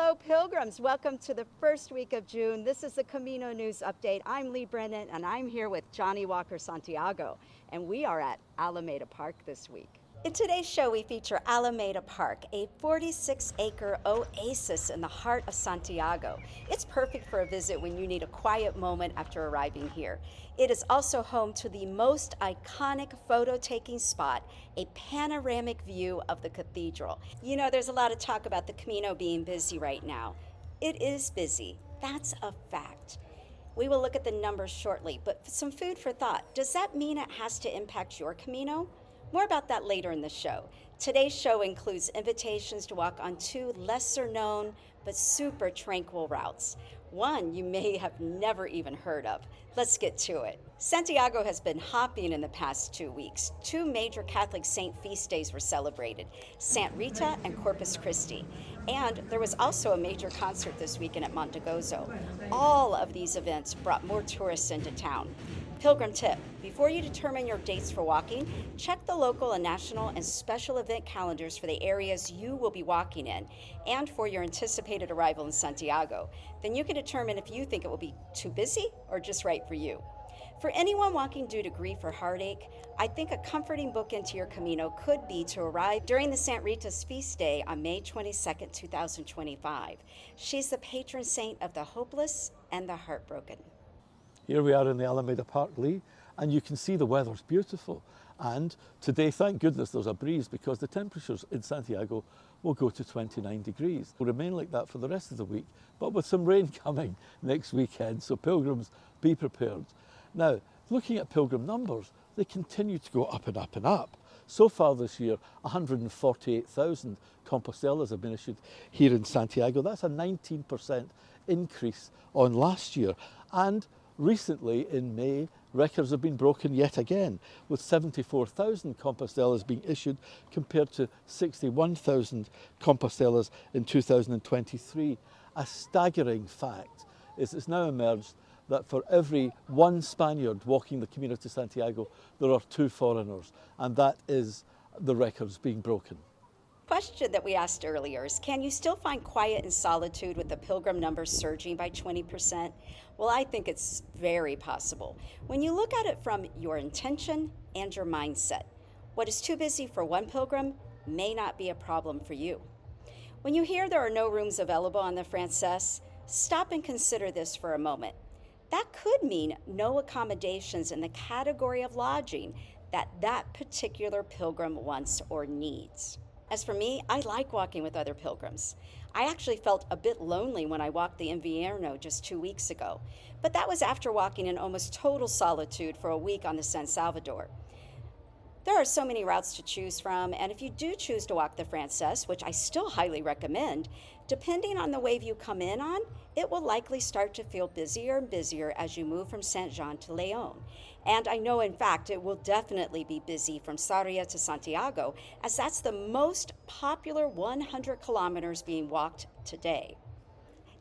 Hello, Pilgrims. Welcome to the first week of June. This is the Camino News Update. I'm Leigh Brennan, and I'm here with Johnnie Walker Santiago, and we are at Alameda Park this week. In today's show, we feature Alameda Park, a 46-acre oasis in the heart of Santiago. It's perfect for a visit when you need a quiet moment after arriving here. It is also home to the most iconic photo-taking spot, a panoramic view of the cathedral. You know, there's a lot of talk about the Camino being busy right now. It is busy. That's a fact. We will look at the numbers shortly, but some food for thought. Does that mean it has to impact your Camino? More about that later in the show. Today's show includes invitations to walk on two lesser known but super tranquil routes. One you may have never even heard of. Let's get to it. Santiago has been hopping in the past 2 weeks. Two major Catholic saint feast days were celebrated, Santa Rita and Corpus Christi. And there was also a major concert this weekend at Montegozo. All of these events brought more tourists into town. Pilgrim tip: before you determine your dates for walking, check the local and national and special event calendars for the areas you will be walking in and for your anticipated arrival in Santiago. Then you can determine if you think it will be too busy or just right for you. For anyone walking due to grief or heartache, I think a comforting bookend to your Camino could be to arrive during the Santa Rita's feast day on May 22nd, 2025. She's the patron saint of the hopeless and the heartbroken. Here we are in the Alameda Park, Leigh, and you can see the weather's beautiful. And today, thank goodness, there's a breeze because the temperatures in Santiago will go to 29 degrees. Will remain like that for the rest of the week, but with some rain coming next weekend, so pilgrims, be prepared. Now, looking at pilgrim numbers, they continue to go up and up and up. So far this year, 148,000 Compostelas have been issued here in Santiago. That's a 19% increase on last year. And recently, in May, records have been broken yet again, with 74,000 Compostelas being issued compared to 61,000 Compostelas in 2023. A staggering fact is it's now emerged that for every one Spaniard walking the Camino de Santiago, there are two foreigners, and that is the records being broken. Question that we asked earlier is, can you still find quiet and solitude with the pilgrim numbers surging by 20%? Well, I think it's very possible. When you look at it from your intention and your mindset, what is too busy for one pilgrim may not be a problem for you. When you hear there are no rooms available on the Frances, stop and consider this for a moment. That could mean no accommodations in the category of lodging that particular pilgrim wants or needs. As for me, I like walking with other pilgrims. I actually felt a bit lonely when I walked the Invierno just 2 weeks ago, but that was after walking in almost total solitude for a week on the San Salvador. There are so many routes to choose from, and if you do choose to walk the Frances, which I still highly recommend, depending on the wave you come in on, it will likely start to feel busier and busier as you move from Saint Jean to León. And I know, in fact, it will definitely be busy from Sarria to Santiago, as that's the most popular 100 kilometers being walked today.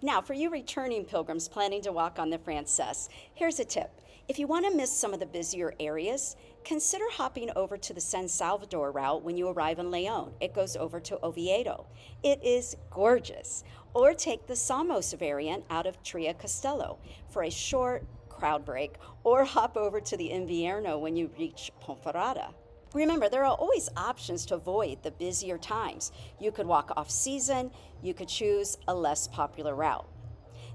Now, for you returning pilgrims planning to walk on the Frances, here's a tip. If you want to miss some of the busier areas, consider hopping over to the San Salvador route when you arrive in León. It goes over to Oviedo. It is gorgeous. Or take the Samos variant out of Tria Castello for a short crowd break, or hop over to the Invierno when you reach Ponferrada. Remember, there are always options to avoid the busier times. You could walk off season, you could choose a less popular route.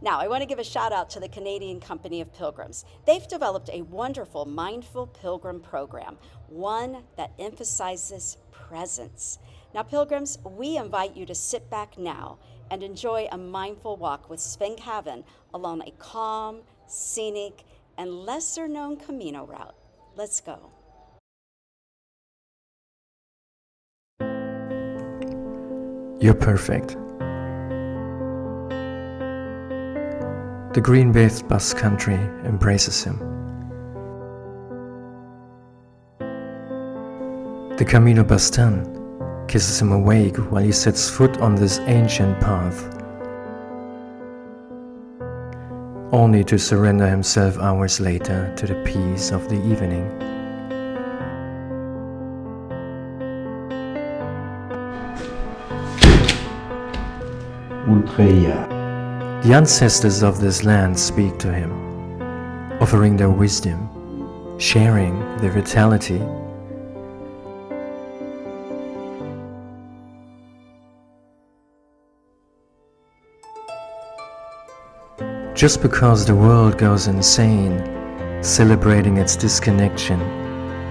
Now, I want to give a shout out to the Canadian Company of Pilgrims. They've developed a wonderful Mindful Pilgrim program, one that emphasizes presence. Now, pilgrims, we invite you to sit back now and enjoy a mindful walk with Sven Kaven along a calm, scenic, and lesser-known Camino route. Let's go. You're perfect. The green-bathed Basque country embraces him. The Camino Batzán kisses him awake while he sets foot on this ancient path, only to surrender himself hours later to the peace of the evening. Ultreia. The ancestors of this land speak to him, offering their wisdom, sharing their vitality. Just because the world goes insane, celebrating its disconnection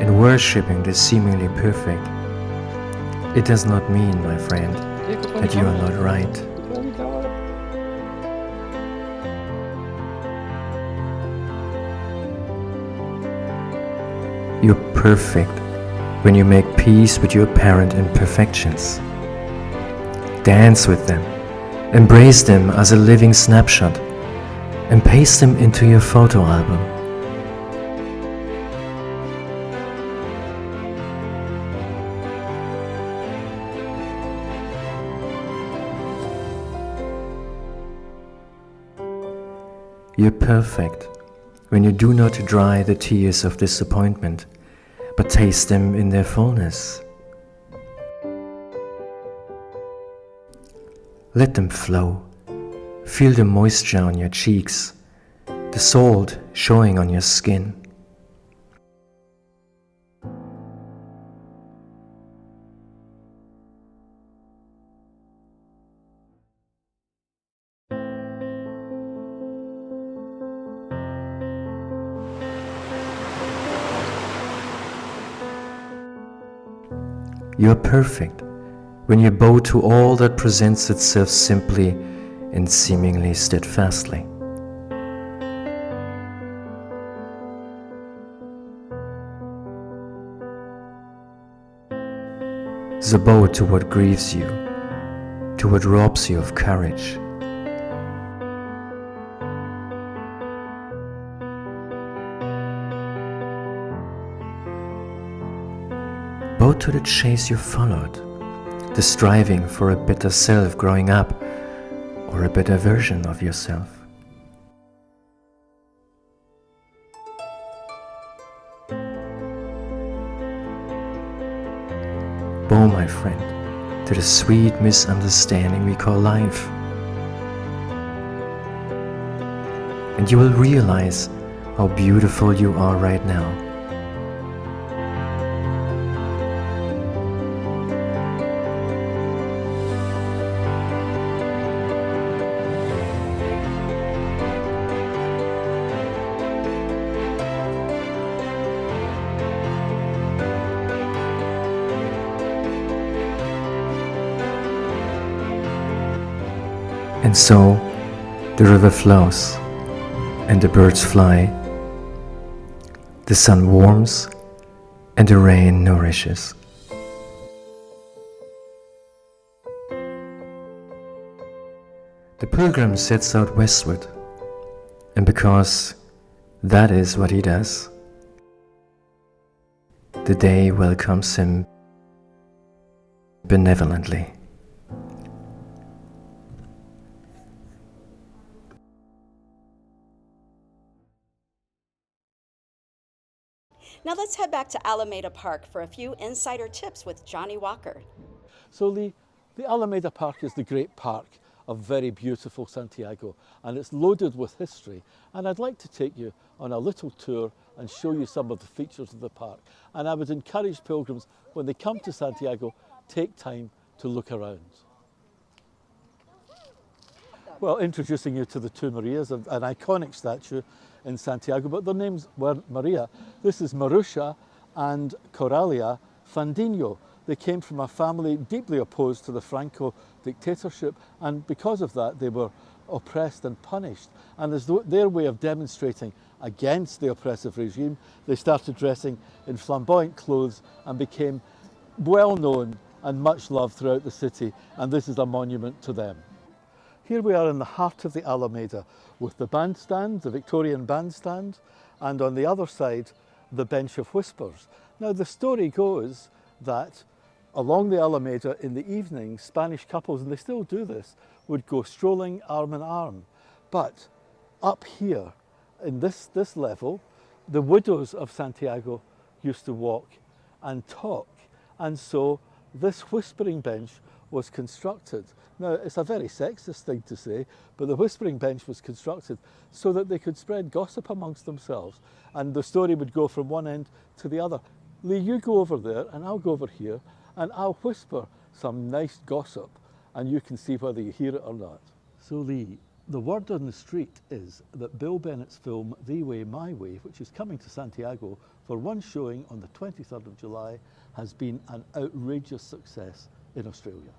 and worshipping the seemingly perfect, it does not mean, my friend, that you are not right. You're perfect when you make peace with your apparent imperfections. Dance with them, embrace them as a living snapshot, and paste them into your photo album. You're perfect when you do not dry the tears of disappointment, but taste them in their fullness. Let them flow. Feel the moisture on your cheeks, the salt showing on your skin. You are perfect when you bow to all that presents itself simply and seemingly steadfastly. So bow to what grieves you, to what robs you of courage. Bow to the chase you followed, the striving for a better self growing up, or a better version of yourself. Bow, my friend, to the sweet misunderstanding we call life. And you will realize how beautiful you are right now. And so the river flows, and the birds fly, the sun warms, and the rain nourishes. The pilgrim sets out westward, and because that is what he does, the day welcomes him benevolently. Now let's head back to Alameda Park for a few insider tips with Johnnie Walker. So the Alameda Park is the great park of very beautiful Santiago, and it's loaded with history. And I'd like to take you on a little tour and show you some of the features of the park. And I would encourage pilgrims, when they come to Santiago, take time to look around. Well, introducing you to the two Marias, an iconic statue in Santiago, but their names were Maria. This is Marusha and Coralia Fandinho. They came from a family deeply opposed to the Franco dictatorship, and because of that they were oppressed and punished. And as their way of demonstrating against the oppressive regime, they started dressing in flamboyant clothes and became well known and much loved throughout the city, and this is a monument to them. Here we are in the heart of the Alameda with the bandstand, the Victorian bandstand, and on the other side, the Bench of Whispers. Now the story goes that along the Alameda in the evening, Spanish couples, and they still do this, would go strolling arm in arm. But up here, in this level, the widows of Santiago used to walk and talk. And so this whispering bench was constructed. Now, it's a very sexist thing to say, but the whispering bench was constructed so that they could spread gossip amongst themselves, and the story would go from one end to the other. Leigh, you go over there, and I'll go over here, and I'll whisper some nice gossip, and you can see whether you hear it or not. So, Leigh, the word on the street is that Bill Bennett's film The Way, My Way, which is coming to Santiago for one showing on the 23rd of July, has been an outrageous success in Australia.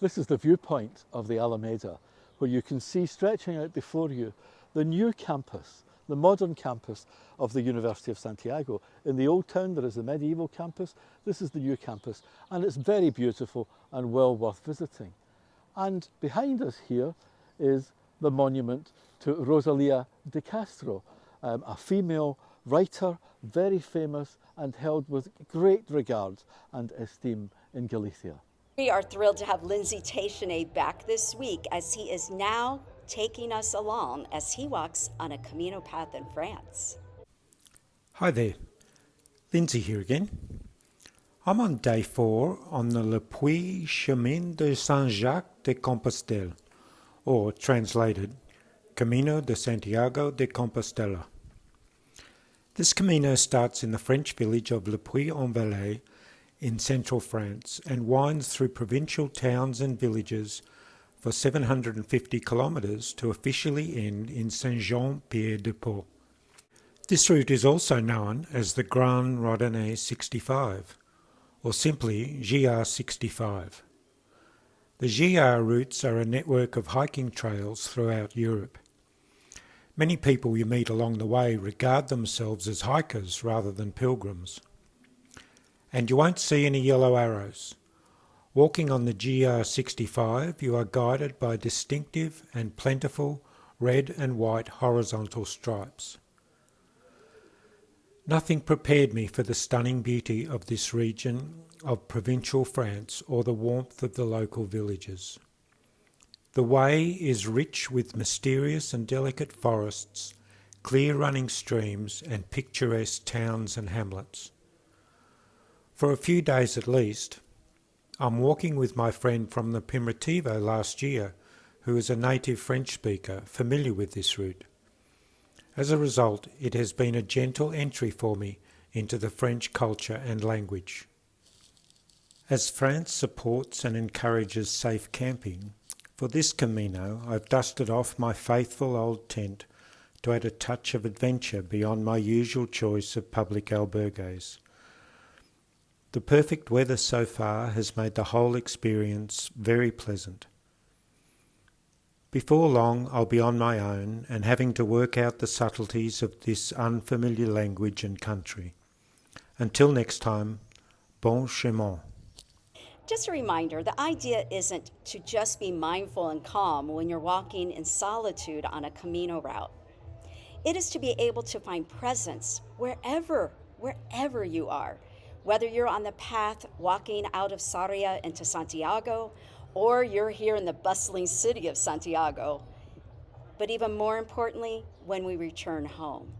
This is the viewpoint of the Alameda, where you can see stretching out before you the new campus, the modern campus of the University of Santiago. In the old town there is the medieval campus, this is the new campus, and it's very beautiful and well worth visiting. And behind us here is the monument to Rosalía de Castro, a female writer, very famous and held with great regard and esteem in Galicia. We are thrilled to have Lindsay Teychenne back this week as he is now taking us along as he walks on a Camino path in France. Hi there, Lindsay here again. I'm on day 4 on the Le Puy Chemin de Saint-Jacques-de-Compostelle, or translated, Camino de Santiago de Compostela. This Camino starts in the French village of Le Puy-en-Velay in central France and winds through provincial towns and villages for 750 kilometres to officially end in Saint-Jean-Pied-de-Port. This route is also known as the Grand Randonnée 65, or simply GR65. The GR routes are a network of hiking trails throughout Europe. Many people you meet along the way regard themselves as hikers rather than pilgrims. And you won't see any yellow arrows. Walking on the GR65, you are guided by distinctive and plentiful red and white horizontal stripes. Nothing prepared me for the stunning beauty of this region of provincial France or the warmth of the local villages. The way is rich with mysterious and delicate forests, clear running streams and picturesque towns and hamlets. For a few days at least, I'm walking with my friend from the Primitivo last year, who is a native French speaker familiar with this route. As a result, it has been a gentle entry for me into the French culture and language. As France supports and encourages safe camping, for this Camino I've dusted off my faithful old tent to add a touch of adventure beyond my usual choice of public albergues. The perfect weather so far has made the whole experience very pleasant. Before long I'll be on my own and having to work out the subtleties of this unfamiliar language and country. Until next time, bon chemin. Just a reminder, the idea isn't to just be mindful and calm when you're walking in solitude on a Camino route. It is to be able to find presence wherever you are, whether you're on the path walking out of Sarria into Santiago, or you're here in the bustling city of Santiago, but even more importantly, when we return home.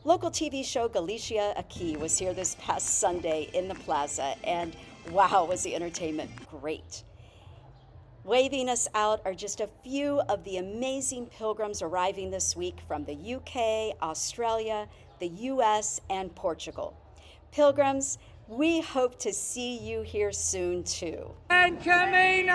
Local TV show Galicia Aquí was here this past Sunday in the plaza, and wow, was the entertainment great. Waving us out are just a few of the amazing pilgrims arriving this week from the UK, Australia, the US, and Portugal. Pilgrims, we hope to see you here soon too. And Camino!